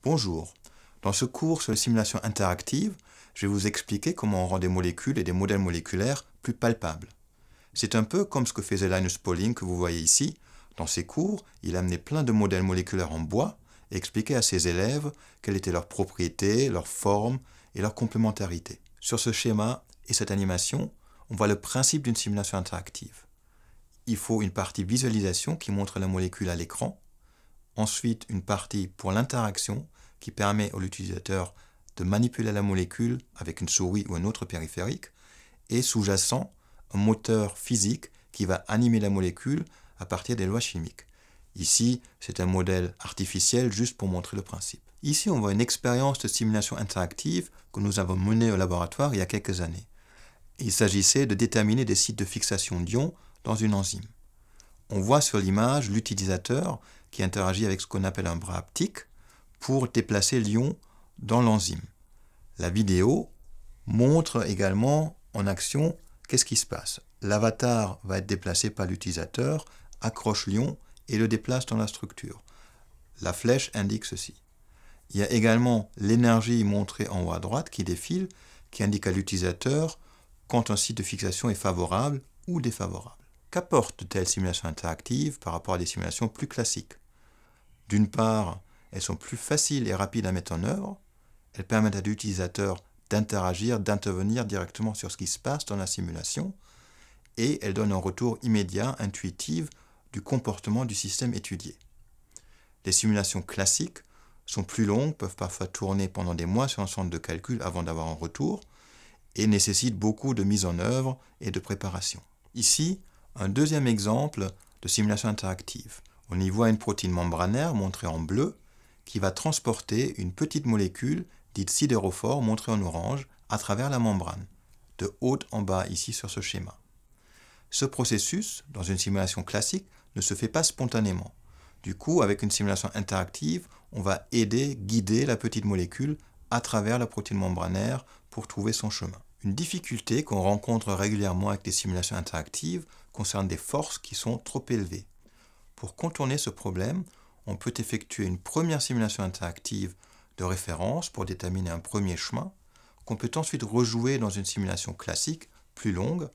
Bonjour, dans ce cours sur les simulations interactives, je vais vous expliquer comment on rend des molécules et des modèles moléculaires plus palpables. C'est un peu comme ce que faisait Linus Pauling que vous voyez ici. Dans ses cours, il amenait plein de modèles moléculaires en bois et expliquait à ses élèves quelles étaient leurs propriétés, leurs formes et leur complémentarité. Sur ce schéma et cette animation, on voit le principe d'une simulation interactive. Il faut une partie visualisation qui montre la molécule à l'écran, ensuite une partie pour l'interaction qui permet à l'utilisateur de manipuler la molécule avec une souris ou un autre périphérique, et sous-jacent, un moteur physique qui va animer la molécule à partir des lois chimiques. Ici, c'est un modèle artificiel juste pour montrer le principe. Ici, on voit une expérience de simulation interactive que nous avons menée au laboratoire il y a quelques années. Il s'agissait de déterminer des sites de fixation d'ions dans une enzyme. On voit sur l'image l'utilisateur qui interagit avec ce qu'on appelle un bras haptique pour déplacer l'ion dans l'enzyme. La vidéo montre également en action qu'est-ce qui se passe. L'avatar va être déplacé par l'utilisateur, accroche l'ion et le déplace dans la structure. La flèche indique ceci. Il y a également l'énergie montrée en haut à droite qui défile, qui indique à l'utilisateur quand un site de fixation est favorable ou défavorable. Qu'apportent de telles simulations interactives par rapport à des simulations plus classiques? D'une part, elles sont plus faciles et rapides à mettre en œuvre. Elles permettent à l'utilisateur d'interagir, d'intervenir directement sur ce qui se passe dans la simulation. Et elles donnent un retour immédiat, intuitif, du comportement du système étudié. Les simulations classiques sont plus longues, peuvent parfois tourner pendant des mois sur un centre de calcul avant d'avoir un retour, et nécessitent beaucoup de mise en œuvre et de préparation. Ici, un deuxième exemple de simulation interactive. On y voit une protéine membranaire montrée en bleu qui va transporter une petite molécule dite sidérophore montrée en orange à travers la membrane, de haut en bas ici sur ce schéma. Ce processus, dans une simulation classique, ne se fait pas spontanément. Du coup, avec une simulation interactive, on va aider, guider la petite molécule à travers la protéine membranaire pour trouver son chemin. Une difficulté qu'on rencontre régulièrement avec des simulations interactives concerne des forces qui sont trop élevées. Pour contourner ce problème, on peut effectuer une première simulation interactive de référence pour déterminer un premier chemin, qu'on peut ensuite rejouer dans une simulation classique, plus longue,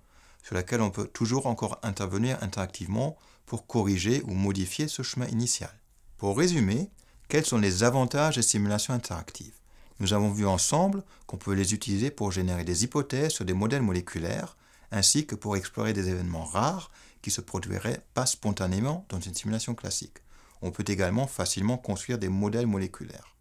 sur laquelle on peut toujours encore intervenir interactivement pour corriger ou modifier ce chemin initial. Pour résumer, quels sont les avantages des simulations interactives? Nous avons vu ensemble qu'on peut les utiliser pour générer des hypothèses sur des modèles moléculaires, ainsi que pour explorer des événements rares qui ne se produiraient pas spontanément dans une simulation classique. On peut également facilement construire des modèles moléculaires.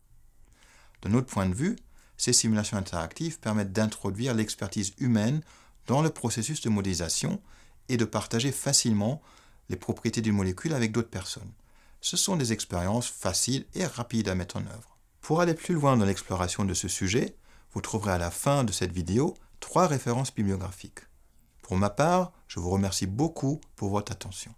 De notre point de vue, ces simulations interactives permettent d'introduire l'expertise humaine dans le processus de modélisation et de partager facilement les propriétés d'une molécule avec d'autres personnes. Ce sont des expériences faciles et rapides à mettre en œuvre. Pour aller plus loin dans l'exploration de ce sujet, vous trouverez à la fin de cette vidéo 3 références bibliographiques. Pour ma part, je vous remercie beaucoup pour votre attention.